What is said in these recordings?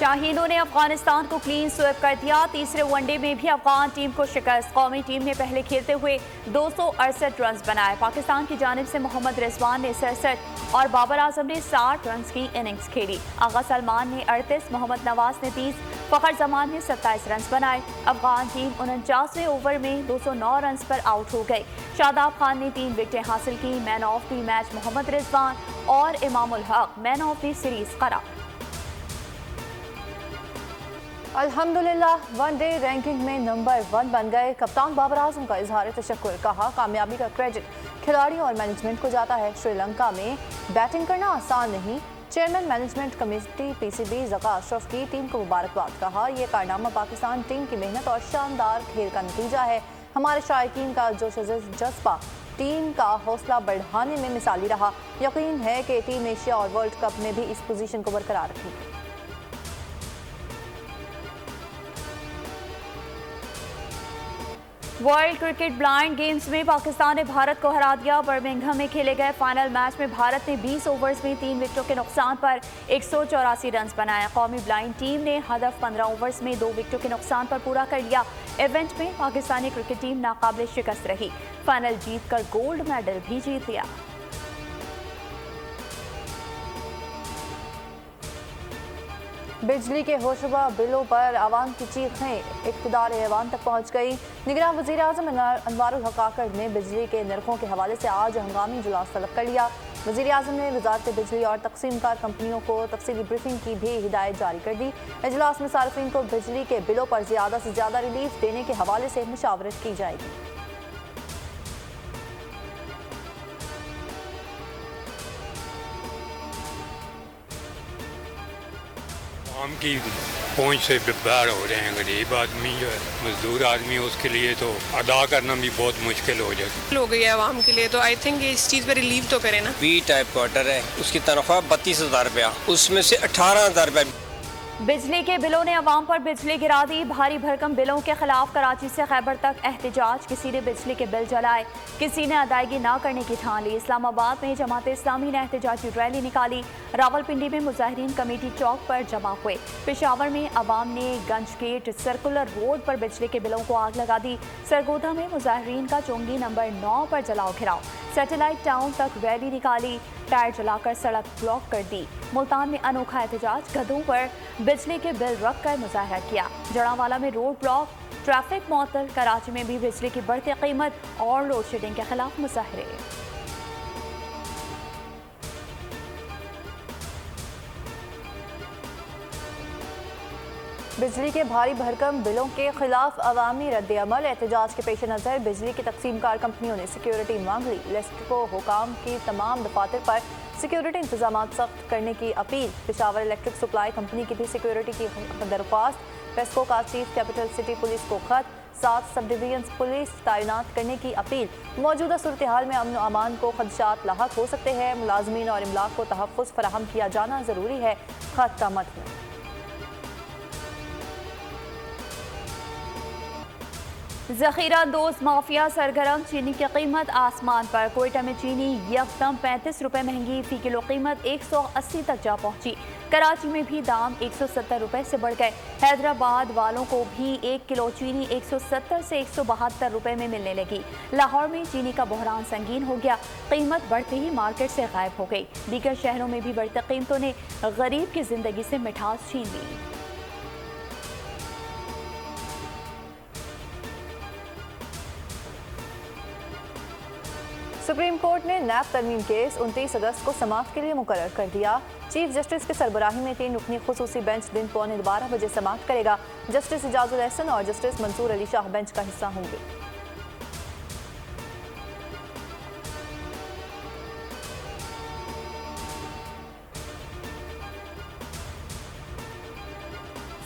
शाहीनों ने अफगानिस्तान को clean sweep कर दिया। तीसरे वनडे में भी अफगान टीम को शिकस्त। कौमी टीम ने पहले खेलते हुए 268 रन बनाए। पाकिस्तान की जानिब से मोहम्मद रिजवान ने 67 और बाबर आजम ने 60 रन की इनिंग्स खेली। आगा सलमान ने 38, मोहम्मद नवाज ने 30, फखर जमान ने 27 रन बनाए। अफगान टीम 49वें ओवर में 209 रन पर आउट हो गई। शादाब खान ने 3 विकेटें हासिल की। Man of the match Mohammad Rizwan और इमामुल हक मैन ऑफ द सीरीज करार। अल्हम्दुलिल्लाह वनडे रैंकिंग में नंबर 1 बन गए। कप्तान बाबर आजम का इजहार तशक्कुर। कहा, कामयाबी का क्रेडिट खिलाड़ियों और मैनेजमेंट को जाता है। श्रीलंका में बैटिंग करना आसान नहीं। Chairman management committee PCB Zaka Ashraf की टीम को मुबारकबाद। कहा, यह कारनामा पाकिस्तान टीम की मेहनत और शानदार खेल का नतीजा है। हमारे शायकीन का जोश जज्बा टीम का हौसला बढ़ाने में मिसाली रहा। यकीन है कि टीम एशिया और वर्ल्ड कप में भी इस पोजीशन को बरकरार रखेगी। वर्ल्ड क्रिकेट ब्लाइंड गेम्स में पाकिस्तान ने भारत को हरा दिया। बर्मिंघम में खेले गए फाइनल मैच में भारत ने 20 ओवर्स में 3 विकेटों के नुकसान पर 184 रन बनाए। कौमी ब्लाइंड टीम ने हदफ 15 ओवर्स में 2 विकेटों के नुकसान पर पूरा कर लिया। इवेंट में पाकिस्तानी क्रिकेट टीम नाकाबिल शिकस्त रही। फाइनल जीतकर गोल्ड मेडल भी जीत लिया। बिजली के होशरुबा बिलों पर आवाम की चीखें इक़्तिदार ऐवान तक पहुँच गई। निगरान वज़ीर आज़म अनवारुल हक काकड़ ने बिजली के नरखों के हवाले से आज हंगामी इजलास तलब कर लिया। वज़ीर आज़म ने वज़ारत बिजली और तकसीमकार कंपनियों को तफसीली ब्रीफिंग की भी हिदायत जारी कर दी। इजलास में सार्फिन को बिजली के बिलों पर ज़्यादा से ज़्यादा रिलीफ देने के हवाले से मुशावरत की जाएगी। आम की पहुंच से बाहर हो रहे हैं। गरीब आदमी जो है, मजदूर आदमी, उसके लिए तो अदा करना भी बहुत मुश्किल हो जाती हो गई है आवाम के लिए। तो आई थिंक इस चीज़ पर रिलीव तो करें ना। बी टाइप क्वार्टर है, उसकी तनख्वाह 32,000 रुपया, उसमें से 18,000 रुपया। बिजली के बिलों ने अवाम पर बिजली गिरा दी। भारी भरकम बिलों के खिलाफ कराची से खैबर तक एहतजाज। किसी ने बिजली के बिल जलाए, किसी ने अदायगी न करने की ठान ली। इस्लामाबाद में जमात इस्लामी ने एहतजाजी रैली निकाली। रावलपिंडी में मुजाहिरीन कमेटी चौक पर जमा हुए। पेशावर में अवाम ने गंज गेट सर्कुलर रोड पर बिजली के बिलों को आग लगा दी। सरगोधा में मुजाहिरीन का चोंगी नंबर 9 पर जलाओ घिराव। सैटेलाइट टाउन तक रैली निकाली। टायर जलाकर सड़क ब्लॉक कर दी। मुल्तान में अनोखा एहतजाज। गधों पर बिजली के बिल रखकर मुजाहरा किया। जड़ावाला में रोड ब्लॉक, ट्रैफिक मुअत्तल। कराची में भी बिजली की बढ़ती कीमत और लोड शेडिंग के खिलाफ मुजाहरे। बिजली के भारी भरकम बिलों के खिलाफ अवामी रद्द-ए-अमल। एहतजाज के पेश नज़र बिजली की तकसीमकार कंपनियों ने सिक्योरिटी मांग ली। लेस्को हुकाम की तमाम दफातर पर सिक्योरिटी इंतजाम सख्त करने की appeal. Peshawar electric supply company की भी सिक्योरिटी की दरख्वास्त। पेस्को का चीफ कैपिटल सिटी पुलिस को खत। 7 सब डिवीजन पुलिस तैनात करने की अपील। मौजूदा सूरत हाल में अमन अमान को खदशात लाहक हो सकते हैं। मुलाजमीन और इमलाक को तहफ़्फ़ुज़ फराहम किया जाना ज़रूरी है। खत का मतलब जखीरा दोज माफिया सरगर्म। चीनी की कीमत आसमान पर। कोयटा में चीनी यकदम 35 रुपए महंगी। फी किलो कीमत 180 तक जा पहुंची। कराची में भी दाम 170 रुपए से बढ़ गए। हैदराबाद वालों को भी 1 किलो चीनी 170 से 172 रुपए में मिलने लगी। लाहौर में चीनी का बहरान संगीन हो गया। कीमत बढ़ते ही मार्केट से गायब हो गई। दीगर शहरों में भी बढ़ती कीमतों ने गरीब की जिंदगी से मिठास छीन ली। सुप्रीम कोर्ट ने नैब तरमीम केस 29 अगस्त को समाअत के लिए मुकर्रर कर दिया। चीफ जस्टिस की सरबराही में 3 रुकनी खुसूसी बेंच दिन 11:15 बजे समाअत करेगा। जस्टिस इजाजुल एहसन और जस्टिस मंसूर अली शाह बेंच का हिस्सा होंगे।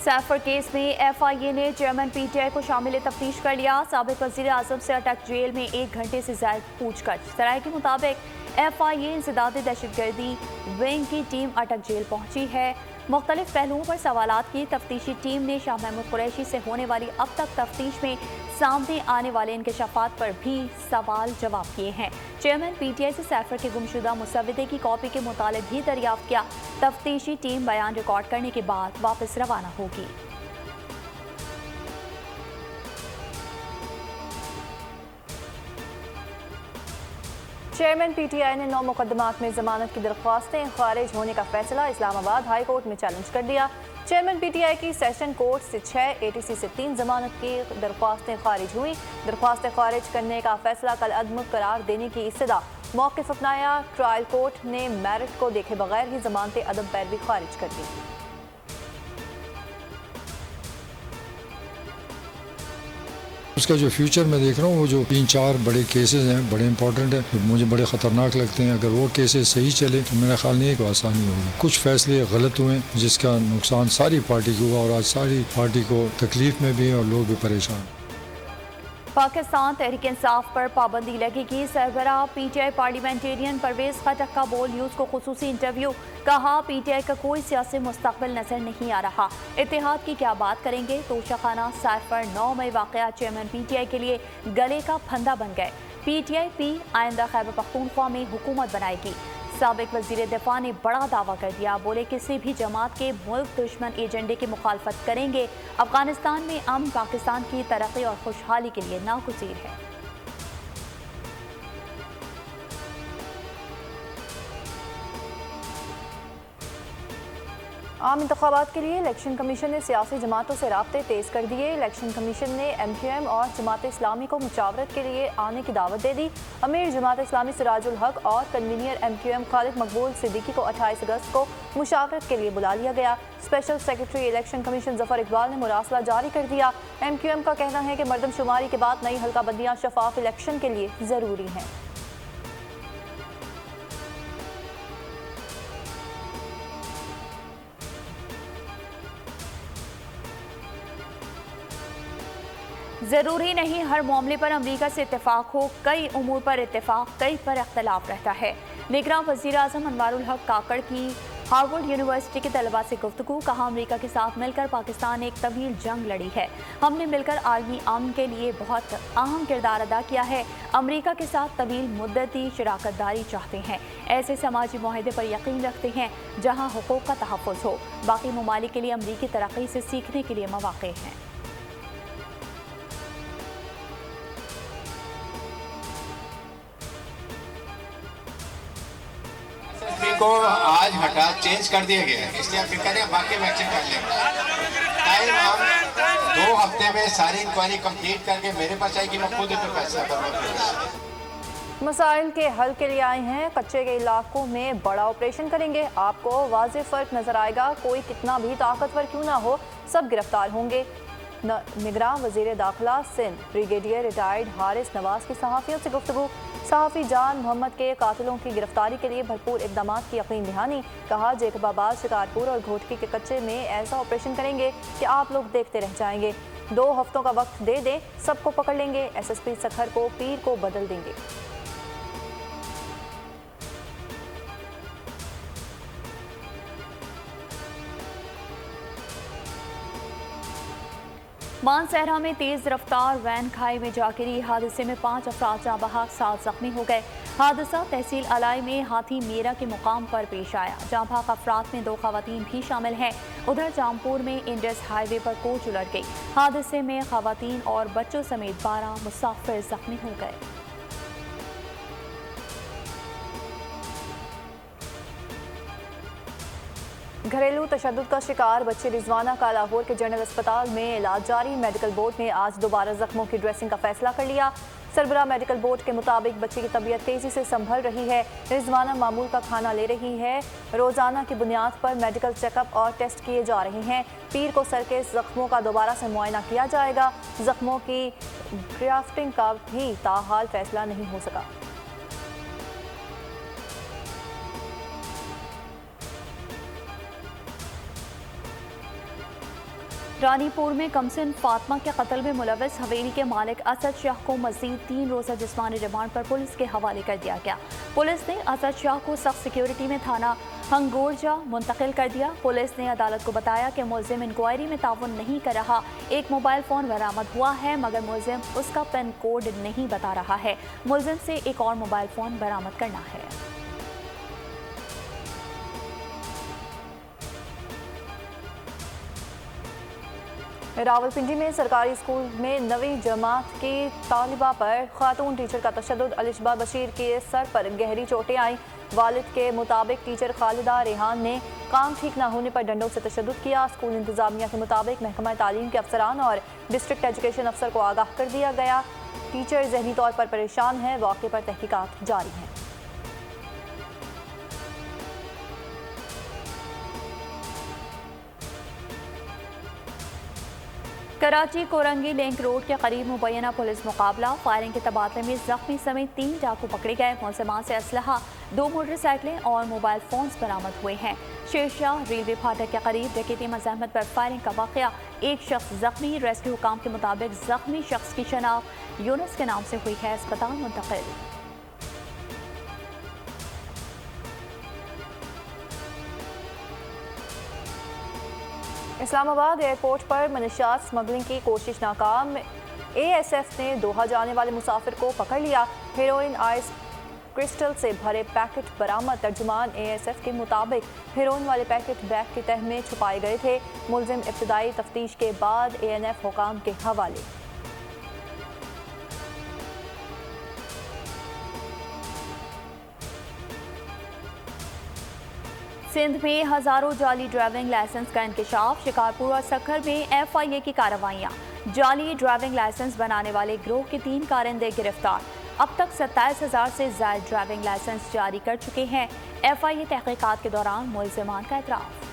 सैफर केस में FIA ने चेयरमैन PTI को शामिल तफ्तीश कर लिया। साबिक वज़ीर आज़म से अटक जेल में 1 घंटे से ज़ायद पूछताछ। सराय के मुताबिक FIA इंसदादी दहशतगर्दी विंग की टीम अटक जेल पहुंची है। मुख्तलिफ पहलुओं पर सवालात की तफ्तीशी टीम ने शाह महमूद कुरैशी से होने वाली अब तक तफ्तीश में सामने आने वाले इंकशाफात पर भी सवाल जवाब किए हैं। चेयरमैन PTI से सैफर के गुमशुदा मुसव्वदे की कॉपी के मुतालिब भी दरियाफ्त किया। तफ्तीशी टीम बयान रिकॉर्ड करने के बाद वापस रवाना होगी। चेयरमैन PTI ने 9 मुकदमात में जमानत की दरख्वास्तें खारिज होने का फैसला इस्लामाबाद हाई कोर्ट में चैलेंज कर दिया। चेयरमैन PTI की सेशन कोर्ट से 6, ATC से 3 जमानत की दरख्वास्तें खारिज हुई। दरख्वास्तें खारिज करने का फैसला कल अदम करार देने की इस्तदा मौक़िफ़ अपनाया। ट्रायल कोर्ट ने मेरिट को देखे बगैर ही जमानतें अदम पैरवी खारिज कर दी। उसका जो फ्यूचर मैं देख रहा हूँ, वो जो 3-4 बड़े केसेस हैं, बड़े इंपॉर्टेंट हैं, मुझे बड़े ख़तरनाक लगते हैं। अगर वो केसेस सही चले तो मेरा ख्याल नहीं है कि आसानी होगी। कुछ फैसले गलत हुए जिसका नुकसान सारी पार्टी को हुआ और आज सारी पार्टी को तकलीफ में भी है और लोग भी परेशान। पाकिस्तान तहरीक इंसाफ पर पाबंदी लगेगी। सरबराह PTI पार्लियामेंटेरियन परवेज खटक का बोल न्यूज़ को खुसूसी इंटरव्यू। कहा PTI का कोई सियासी मुस्तकबिल नजर नहीं आ रहा। इत्तेहाद की क्या बात करेंगे। तोशाखाना साइफर 9 मई वाक़या चेयरमैन PTI के लिए गले का फंदा बन गए। PTI आइंदा खैबर पख्तूनख्वा में हुकूमत बनाएगी। साबिक वज़ीर दिफा ने बड़ा दावा कर दिया। बोले किसी भी जमात के मुल्क दुश्मन एजेंडे की मुखालफत करेंगे। अफगानिस्तान में अमन पाकिस्तान की तरक्की और खुशहाली के लिए नागुज़ीर है। आम इंतखाबात के लिए इलेक्शन कमीशन ने सियासी जमातों से राब्ते तेज़ कर दिए। इलेक्शन कमीशन ने MQM और जमात इस्लामी को मुशावरत के लिए आने की दावत दे दी। अमीर जमात इस्लामी सिराजुल हक और कन्वीनियर MQM खालिद मकबूल सिद्दीकी को 28 अगस्त को मुशावरत के लिए बुला लिया गया। Special secretary election commission Zafar Iqbal ने मुरासला जारी कर दिया। MQM का कहना है कि मरदमशुमारी के बाद नई हल्काबंदियाँ शफाफ इलेक्शन के लिए ज़रूरी हैं। ज़रूरी नहीं हर मामले पर अमरीका से इत्तेफाक हो। कई उमूर पर इत्तेफाक, कई पर इख्तलाफ रहता है। निगरान वज़ीर आज़म अनवारुल हक काकड़ की हार्वर्ड यूनिवर्सिटी के तलबा से गुफ्तगू। कहा अमरीका के साथ मिलकर पाकिस्तान एक तवील जंग लड़ी है। हमने मिलकर आलमी अमन के लिए बहुत अहम किरदार अदा किया है। अमरीका के साथ तवील मुद्दती शराकतदारी चाहते हैं। ऐसे समाजी मुआहदे पर यकीन रखते हैं जहाँ हुकूक़ का तहफ़्फ़ुज़ हो। बाकी ममालिक के लिए अमरीकी तरक्की से सीखने के लिए मौक़े हैं। को आज हटा चेंज कर दिया गया है, इसलिए आप फिर करें बाकी वैक्सीन कर लेंगे। टाइम हम 2 हफ्ते में सारी इंक्वायरी कंप्लीट करके मेरे पास आएगी, मैं खुद पे फैसला करूँगा। मसाइल के हल के लिए आए हैं। कच्चे के इलाकों में बड़ा ऑपरेशन करेंगे। आपको वाज़ेह फ़र्क नजर आएगा। कोई कितना भी ताकतवर क्यों ना हो, सब गिरफ्तार होंगे। निगरान वज़ीर दाखिला सिंध ब्रिगेडियर रिटायर्ड हारिस नवाज की सहाफ़ियों से गुफ्तगू। सहाफ़ी जान मोहम्मद के कातिलों की गिरफ्तारी के लिए भरपूर इक़दाम की यकीन दहानी। कहा जेकबाबाद, शिकारपुर और घोटकी के कच्चे में ऐसा ऑपरेशन करेंगे कि आप लोग देखते रह जाएंगे। 2 हफ्तों का वक्त दे दें, सबको पकड़ लेंगे। SSP सखर को पीर को बदल देंगे। मानसहरा में तेज रफ्तार वैन खाई में जा गिरी। हादसे में 5 अफराद जाँ बहक, 7 जख्मी हो गए। हादसा तहसील अलाई में हाथी मेरा के मुकाम पर पेश आया। जाँ बहक अफराद में 2 खवातीन भी शामिल हैं। उधर जामपुर में इंडस हाईवे पर कोच उलट गई। हादसे में खवातीन और बच्चों समेत 12 मुसाफिर जख्मी हो गए। घरेलू तशद्दुद का शिकार बच्ची रिजवाना का लाहौर के जनरल अस्पताल में इलाज जारी। मेडिकल बोर्ड ने आज दोबारा जख्मों की ड्रेसिंग का फैसला कर लिया। सरबराह मेडिकल बोर्ड के मुताबिक बच्ची की तबीयत तेज़ी से संभल रही है। रिजवाना मामूल का खाना ले रही है। रोज़ाना की बुनियाद पर मेडिकल चेकअप और टेस्ट किए जा रहे हैं। पीर को सर के जख्मों का दोबारा से मुआयना किया जाएगा। जख्मों की ग्राफ्टिंग का भी ताहाल फैसला नहीं हो सका। रानीपुर में कमसिन फातिमा के कत्ल में मुलविस हवेली के मालिक असद शाह को मजीद 3 रोज़ा जिस्मानी रिमांड पर पुलिस के हवाले कर दिया गया। पुलिस ने असद शाह को सख्त सिक्योरिटी में थाना हंगोरजा मुंतकिल कर दिया। पुलिस ने अदालत को बताया कि मुलजिम इंक्वायरी में ताउन नहीं कर रहा। एक मोबाइल फ़ोन बरामद हुआ है मगर मुलजिम उसका पिन कोड नहीं बता रहा है। मुलजिम से एक और मोबाइल फ़ोन बरामद करना है। रावलपिंडी में सरकारी स्कूल में 9वीं जमात की तालिबा पर खातून टीचर का तशद्दुद। अलिशबा बशीर के सर पर गहरी चोटें आईं। वालिद के मुताबिक टीचर खालिदा रेहान ने काम ठीक न होने पर डंडों से तशद्दुद किया। स्कूल इंतजामिया के मुताबिक महकमा तालीम के अफसरान और डिस्ट्रिक्ट एजुकेशन अफसर को आगाह कर दिया गया। टीचर जहनी तौर पर परेशान है। वाक़े पर तहकीकात जारी हैं। कराची कोरंगी लिंक रोड के करीब मुबैना पुलिस मुकाबला। फायरिंग के तबादले में जख्मी समेत 3 डाकू पकड़े गए। मुलजिमान से असलहा, 2 मोटरसाइकिलें और मोबाइल फोन्स बरामद हुए हैं। शेरशाह रेलवे फाटक के करीब डकैती मज़ाहमत पर फायरिंग का वाक़या। एक शख्स जख्मी। रेस्क्यू हुकाम के मुताबिक जख्मी शख्स की शनाख्त यूनुस के नाम से हुई है। अस्पताल मुंतकिल। इस्लामाबाद एयरपोर्ट पर मनशियात स्मगलिंग की कोशिश नाकाम। ASF ने दोहा जाने वाले मुसाफिर को पकड़ लिया। हेरोइन आइस क्रिस्टल से भरे पैकेट बरामद। तर्जुमान ASF के मुताबिक हेरोइन वाले पैकेट बैग की तह में छुपाए गए थे। मुलजिम इब्तदाई तफ्तीश के बाद ANF हुकाम के हवाले। सिंध में हजारों जाली ड्राइविंग लाइसेंस का इंकशाफ। शिकारपुर और सखर में FIA की कार्रवाइयाँ। जाली ड्राइविंग लाइसेंस बनाने वाले गिरोह के 3 कारिंदे गिरफ्तार। अब तक 27,000 से ज्यादा ड्राइविंग लाइसेंस जारी कर चुके हैं। FIA तहकीकात के दौरान मुलजिमान का एतराफ़।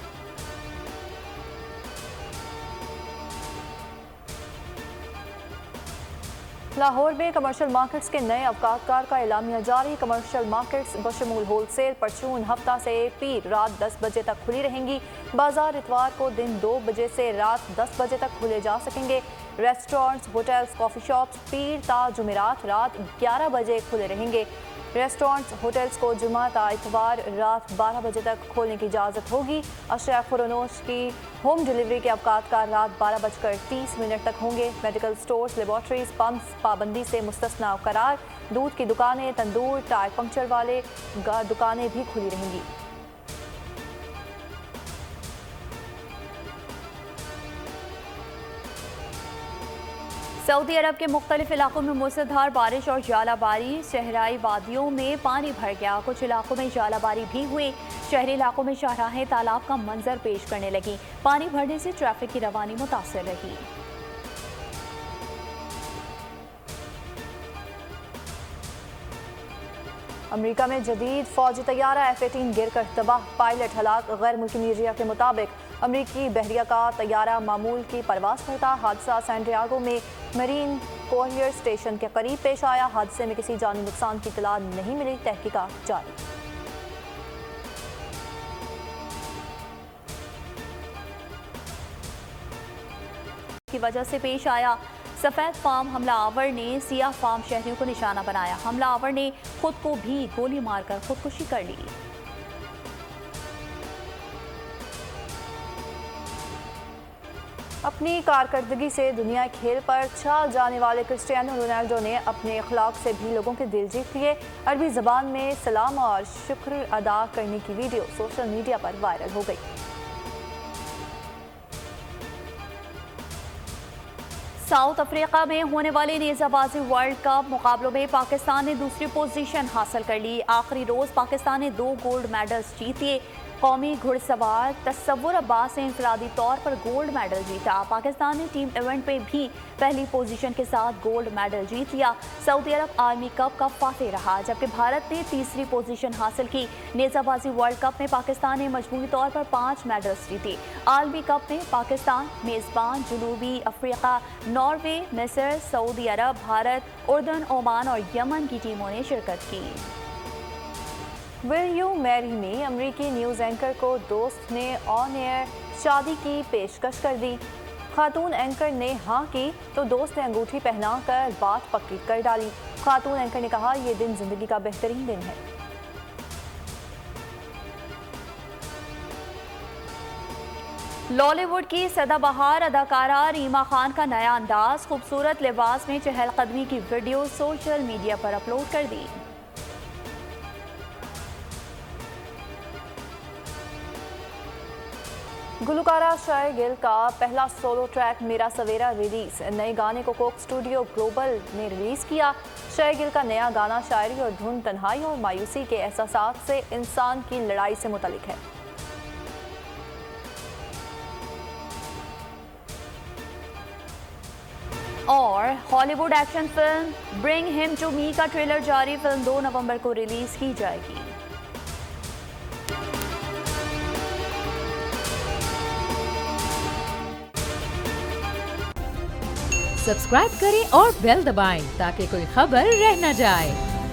लाहौर में कमर्शियल मार्केट्स के नए अवकातकार का एलामिया जारी। कमर्शियल मार्केट्स बशमूल होलसेल, परचून हफ्ता से पीर रात 10 बजे तक खुली रहेंगी। बाजार इतवार को दिन 2 बजे से रात 10 बजे तक खुले जा सकेंगे। रेस्टोरेंट्स, होटल्स, कॉफ़ी शॉप्स पीर ता जुमेरात रात 11 बजे खुले रहेंगे। रेस्टोरेंट्स, होटल्स को जुमा ता इतवार रात 12 बजे तक खोलने की इजाज़त होगी। अशरा खुरनोश की होम डिलीवरी के अवकातकार रात 12:30 तक होंगे। मेडिकल स्टोर्स, लेबॉर्ट्रीज, पंप्स पाबंदी से मुस्तस्ना करार। दूध की दुकानें, तंदूर, टायर पंक्चर वाले दुकानें भी खुली रहेंगी। सऊदी अरब के मुख्तलिफ इलाकों में मूसलाधार बारिश और जालाबारी। शहराई वादियों में पानी भर गया। कुछ इलाकों में जालाबारी भी हुई। शहरी इलाकों में शाहराहें तालाब का मंजर पेश करने लगी। पानी भरने से ट्रैफिक की रवानी मुतासर रही। अमेरिका में जदीद फौजी तैयारा F-18 गिरकर तबाह। पायलट हलाक। गैर मुल्की मीडिया के मुताबिक अमरीकी बहरिया का तैयारा मामूल की परवाज पर था। हादसा सैन डियागो में मरीन कोरियर स्टेशन के करीब पेश आया। हादसे में किसी जानी नुकसान की इत्तला नहीं मिली। तहकीकात जारी। की वजह से पेश आया। सफेद फार्म हमलावर ने सियाह फार्म शहरियों को निशाना बनाया। हमलावर ने खुद को भी गोली मारकर खुदकुशी कर ली। अपनी कारकर्दगी से दुनिया खेल पर छा जाने वाले क्रिस्टियानो रोनाल्डो ने अपने अखलाक से भी लोगों के दिल जीत लिए। अरबी ज़बान में सलाम और शुक्र अदा करने की वीडियो सोशल मीडिया पर वायरल हो गई। साउथ अफ्रीका में होने वाले नेज़ाबाजी वर्ल्ड कप मुकाबलों में पाकिस्तान ने दूसरी पोजीशन हासिल कर ली। आखिरी रोज पाकिस्तान ने 2 गोल्ड मेडल्स जीत लिए। कौमी घुड़सवार तस्वुर अब्बास ने इंफरादी तौर पर गोल्ड मेडल जीता। पाकिस्तान ने टीम इवेंट में भी पहली पोजीशन के साथ गोल्ड मेडल जीत लिया। सऊदी अरब आर्मी कप का फातेह रहा, जबकि भारत ने तीसरी पोजीशन हासिल की। नेज़ाबाजी वर्ल्ड कप में पाकिस्तान ने मजमूई तौर पर 5 मेडल्स जीते। आलमी कप में पाकिस्तान, मेज़बान जनूबी अफ्रीका, नॉर्वे, मिस्र, सऊदी अरब, भारत, उर्दन, ओमान और यमन की टीमों ने शिरकत की। विल यू मैरी में अमरीकी न्यूज़ एंकर को दोस्त ने ऑन एयर शादी की पेशकश कर दी। खातून एंकर ने हाँ की तो दोस्त ने अंगूठी पहना कर बात पक्की कर डाली। खातून एंकर ने कहा, ये दिन जिंदगी का बेहतरीन दिन है। लॉलीवुड की सदाबहार अदाकारा रीमा खान का नया अंदाज, खूबसूरत लिबास में चहलकदमी की वीडियो सोशल मीडिया पर अपलोड कर दी। गुलकारा शायर गिल का पहला सोलो ट्रैक मेरा सवेरा रिलीज। नए गाने को कोक स्टूडियो ग्लोबल ने रिलीज किया। शायर गिल का नया गाना शायरी और धुन तन्हाई और मायूसी के एहसासात से इंसान की लड़ाई से मुतालिक है। और Hollywood action film bring him to me का ट्रेलर जारी। फिल्म 2 नवंबर को रिलीज की जाएगी। सब्सक्राइब करें और बेल दबाएं ताकि कोई खबर रह न जाए।